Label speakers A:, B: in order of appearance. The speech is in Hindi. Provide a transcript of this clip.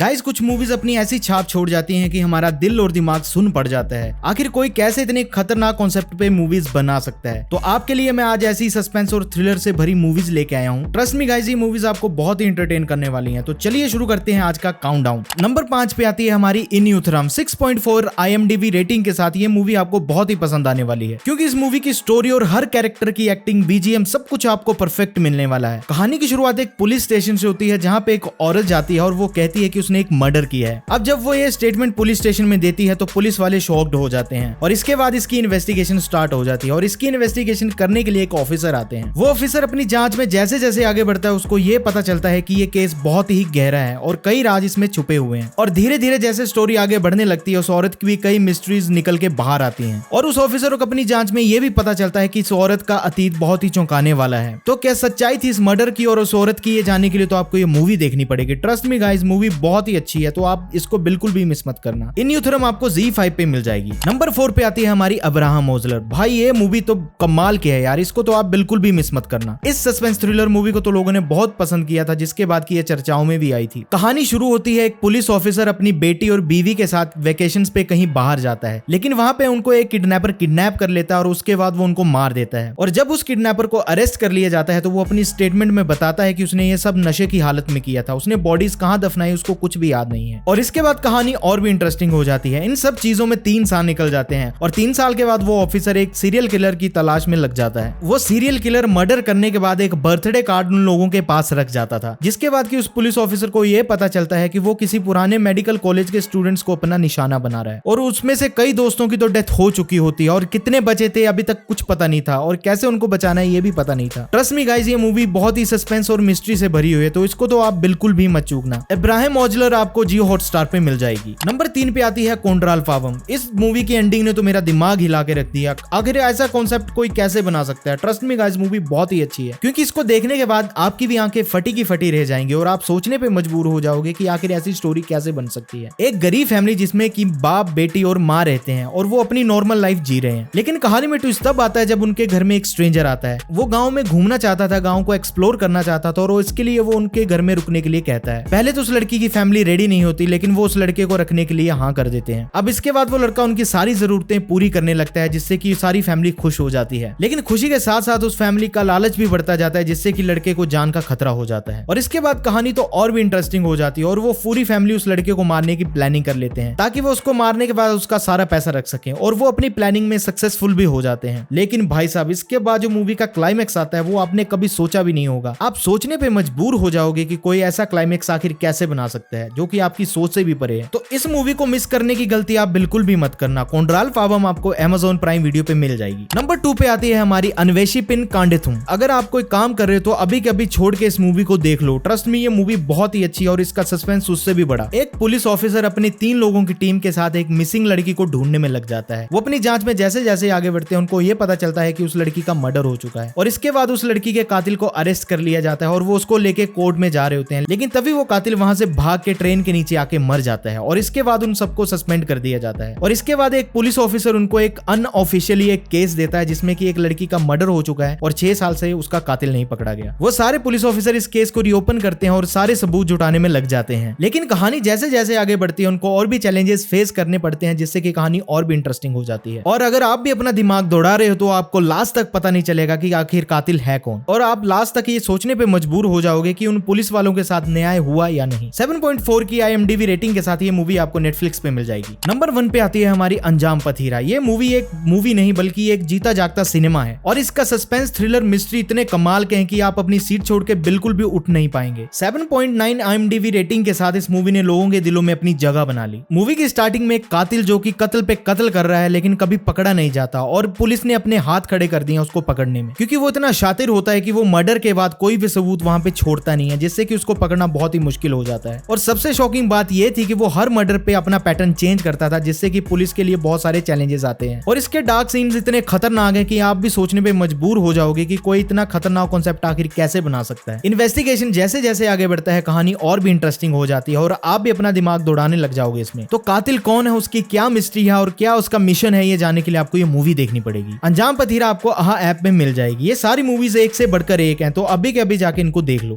A: गाइस कुछ मूवीज अपनी ऐसी छाप छोड़ जाती हैं कि हमारा दिल और दिमाग सुन पड़ जाता है। आखिर कोई कैसे इतने खतरनाक कॉन्सेप्ट पे मूवीज बना सकता है। तो आपके लिए मैं आज ऐसी सस्पेंस और थ्रिलर से भरी मूवीज लेके आया हूँ। ट्रस्ट मी गाइस, ये मूवीज आपको बहुत ही इंटरटेन करने वाली हैं। तो चलिए शुरू करते हैं आज का काउंटडाउन। नंबर 5 पे आती है हमारी इन यूथरम। 6.4 IMDb रेटिंग के साथ ये मूवी आपको बहुत ही पसंद आने वाली है, क्योंकि इस मूवी की स्टोरी और हर कैरेक्टर की एक्टिंग, BGM सब कुछ आपको परफेक्ट मिलने वाला है। कहानी की शुरुआत एक पुलिस स्टेशन से होती है, जहाँ पे एक औरत जाती है और वो कहती है कि उसने एक मर्डर किया है। अब जब वो ये स्टेटमेंट पुलिस स्टेशन में देती है तो पुलिस वाले शॉक्ड हो जाते हैं और इसके बाद इसकी इन्वेस्टिगेशन स्टार्ट हो जाती है। और इसकी इन्वेस्टिगेशन करने के लिए एक ऑफिसर आते हैं। वो ऑफिसर अपनी जांच में जैसे जैसे आगे बढ़ता है उसको ये पता चलता है कि ये केस बहुत ही गहरा है और कई राज इसमें छुपे हुए हैं। और धीरे धीरे जैसे स्टोरी आगे बढ़ने लगती है, उस औरत की भी कई मिस्ट्रीज निकल के बाहर आती हैं। और उस ऑफिसर को अपनी जांच में ये भी पता चलता है कि इस औरत का अतीत बहुत ही चौंकाने वाला है। तो क्या सच्चाई थी इस मर्डर की और उस औरत की, ये जानने के लिए तो आपको ये मूवी देखनी पड़ेगी। ट्रस्ट मी गाइस, मूवी बहुत ही अच्छी है, तो आप इसको बिल्कुल भी मिस मत करना। इन यूथरम आपको ZEE5 पे मिल जाएगी। नंबर 4 पे आती है हमारी अब्राहम ओजलर। भाई ये मूवी तो कमाल की है यार, इसको तो आप बिल्कुल भी मिस मत करना। इस सस्पेंस थ्रिलर मूवी को तो लोगों ने बहुत पसंद किया था, जिसके बाद की ये चर्चाओं में भी आई थी। कहानी शुरू होती है एक पुलिस ऑफिसर अपनी बेटी और बीवी के साथ वेकेशंस पे कहीं बाहर जाता है, लेकिन वहां पे उनको एक किडनैपर किडनैप कर लेता है और उसके बाद वो उनको मार देता है। और जब उस किडनैपर को अरेस्ट कर लिया जाता है तो वो अपनी स्टेटमेंट में बताता है कि उसने ये सब नशे की हालत में किया था। उसने बॉडीज कहाँ दफनाई उसको कुछ भी याद नहीं है। और इसके बाद कहानी और भी इंटरेस्टिंग हो जाती है। इन सब चीजों में 3 साल निकल जाते हैं और 3 साल के बाद वो ऑफिसर एक सीरियल किलर की तलाश में लग जाता है। वो सीरियल किलर मर्डर करने के बाद एक बर्थडे कार्ड उन लोगों के पास रख जाता था, जिसके बाद कि उस पुलिस ऑफिसर को ये पता चलता है कि वो किसी पुराने मेडिकल कॉलेज के स्टूडेंट्स को अपना निशाना बना रहा है। और उसमें से कई दोस्तों की तो डेथ हो चुकी होती है और कितने बचे थे अभी तक कुछ पता नहीं था और कैसे उनको बचाना है ये भी पता नहीं था। ट्रस्ट मी गाइस, ये मूवी बहुत ही सस्पेंस और मिस्ट्री से भरी हुई है, तो इसको तो आप बिल्कुल भी मत चूकना। अब्राहम ओजलर आपको जियो हॉटस्टार पे मिल जाएगी। नंबर 3 पे आती है कोंड्राल पावम। इस मूवी की एंडिंग ने तो मेरा दिमाग हिला के रख दिया। आखिर ऐसा कॉन्सेप्ट कोई कैसे बना सकता है। ट्रस्ट मी गाइस, मूवी बहुत ही अच्छी है, क्योंकि इसको देखने के बाद आपकी भी आंखें फटी की फटी रह जाएंगी और आप सोचने पे मजबूर हो जाओगे कि आखिर ऐसी स्टोरी कैसे बन सकती है। एक गरीब फैमिली जिसमें कि बाप, बेटी और माँ रहते हैं और वो अपनी नॉर्मल लाइफ जी रहे हैं, लेकिन कहानी में ट्विस्ट तब आता है जब उनके घर में एक स्ट्रेंजर आता है। वो गांव में घूमना चाहता था, गांव को एक्सप्लोर करना चाहता था और इसके लिए वो उनके घर में रुकने के लिए कहता है। पहले तो उस लड़की की फैमिली रेडी नहीं होती, लेकिन वो उस लड़के को रखने के लिए हाँ कर देते हैं। अब इसके बाद वो लड़का उनकी सारी जरूरतें पूरी करने लगता है, जिससे कि सारी फैमिली खुश हो जाती है। लेकिन खुशी के साथ साथ उस फैमिली का लालच भी बढ़ता जाता है, जिससे कि लड़के को जान का खतरा हो जाता है। और इसके बाद कहानी तो और भी इंटरेस्टिंग हो जाती है और वो पूरी फैमिली उस लड़के को मारने की प्लानिंग कर लेते हैं, ताकि वो उसको मारने के बाद उसका सारा पैसा रख सके। और वो अपनी प्लानिंग में सक्सेसफुल भी हो जाते हैं। लेकिन भाई साहब, इसके बाद जो मूवी का क्लाइमेक्स आता है वो आपने कभी सोचा भी नहीं होगा। आप सोचने पे मजबूर हो जाओगे कि कोई ऐसा क्लाइमेक्स आखिर कैसे बना सकता है जो कि आपकी सोच से भी परे है। तो इस मूवी को मिस करने की गलती आप बिल्कुल भी मत करना। कोंड्राल पावम आपको Amazon प्राइम वीडियो पे मिल जाएगी। नंबर 2 पे आती है हमारी अन्वेषी पिन कांडेथुम। अगर आप कोई काम कर रहे हो तो अभी के अभी छोड़ के इस मूवी को देख लो। ट्रस्ट मी, ये मूवी बहुत ही अच्छी है और इसका सस्पेंस उससे भी बड़ा। एक पुलिस ऑफिसर अपनी 3 लोगों की टीम के साथ एक मिसिंग लड़की को ढूंढने में लग जाता है। वो अपनी जांच में जैसे जैसे आगे बढ़ते हैं उनको ये पता चलता है कि उस लड़की का मर्डर हो चुका है। और इसके बाद उस लड़की के कातिल को अरेस्ट कर लिया जाता है और वो उसको लेके कोर्ट में जा रहे होते हैं, लेकिन तभी वो कातिल वहां से भाग के ट्रेन के नीचे आके मर जाता है। और इसके बाद उन सबको सस्पेंड कर दिया जाता है। और इसके बाद एक पुलिस ऑफिसर उनको एक अनऑफिशियली एक केस देता है, जिसमें कि एक लड़की का मर्डर हो चुका है और 6 साल से उसका कातिल नहीं पकड़ा गया। वो सारे पुलिस ऑफिसर इस केस को रीओपन करते हैं और सारे सबूत जुटाने में लग जाते हैं। लेकिन कहानी जैसे जैसे आगे बढ़ती है उनको और भी चैलेंजेस फेस करने पड़ते हैं, जिससे कि कहानी और भी इंटरेस्टिंग हो जाती है। और अगर आप भी अपना दिमाग दौड़ा रहे हो तो आपको लास्ट तक पता नहीं चलेगा कि आखिर कातिल है कौन, और आप लास्ट तक ये सोचने पे मजबूर हो जाओगे कि उन पुलिस वालों के साथ न्याय हुआ या नहीं। 7.4 की IMDb रेटिंग के साथ ये मूवी आपको नेटफ्लिक्स पे मिल जाएगी। नंबर 1 पे आती है हमारी अंजाम पथीरा। ये मूवी एक मूवी नहीं बल्कि एक जीता जागता सिनेमा है और इसका सस्पेंस, थ्रिलर, मिस्ट्री इतने कमाल के हैं कि आप अपनी सीट छोड़ के बिल्कुल भी उठ नहीं पाएंगे। 7.9 IMDb रेटिंग के साथ इस मूवी ने लोगों के दिलों में अपनी जगह बना ली। मूवी की स्टार्टिंग में एक कातिल जो कि कत्ल पे कत्ल कर रहा है लेकिन कभी पकड़ा नहीं जाता और पुलिस ने अपने हाथ खड़े कर दिए उसको पकड़ने में, क्योंकि वो इतना शातिर होता है कि वो मर्डर के बाद कोई भी सबूत वहां पे छोड़ता नहीं है, जिससे कि उसको पकड़ना बहुत ही मुश्किल हो जाता है। और सबसे शॉकिंग बात ये थी कि वो हर मर्डर पे अपना पैटर्न चेंज करता था, जिससे कि पुलिस के लिए बहुत सारे चैलेंजेस आते हैं। और इसके डार्क सीन्स इतने खतरनाक हैं कि आप भी सोचने पे मजबूर हो जाओगे कि कोई इतना खतरनाक कॉन्सेप्ट आखिर कैसे बना सकता है। इन्वेस्टिगेशन जैसे जैसे आगे बढ़ता है कहानी और भी इंटरेस्टिंग हो जाती है और आप भी अपना दिमाग दौड़ाने लग जाओगे इसमें। तो कातिल कौन है, उसकी क्या मिस्ट्री है और क्या उसका मिशन है, ये जानने के लिए आपको ये मूवी देखनी पड़ेगी। अंजाम पथीरा आपको आहा ऐप में मिल जाएगी। ये सारी मूवीज एक से बढ़कर एक हैं, तो अभी के अभी जाके इनको देख लो।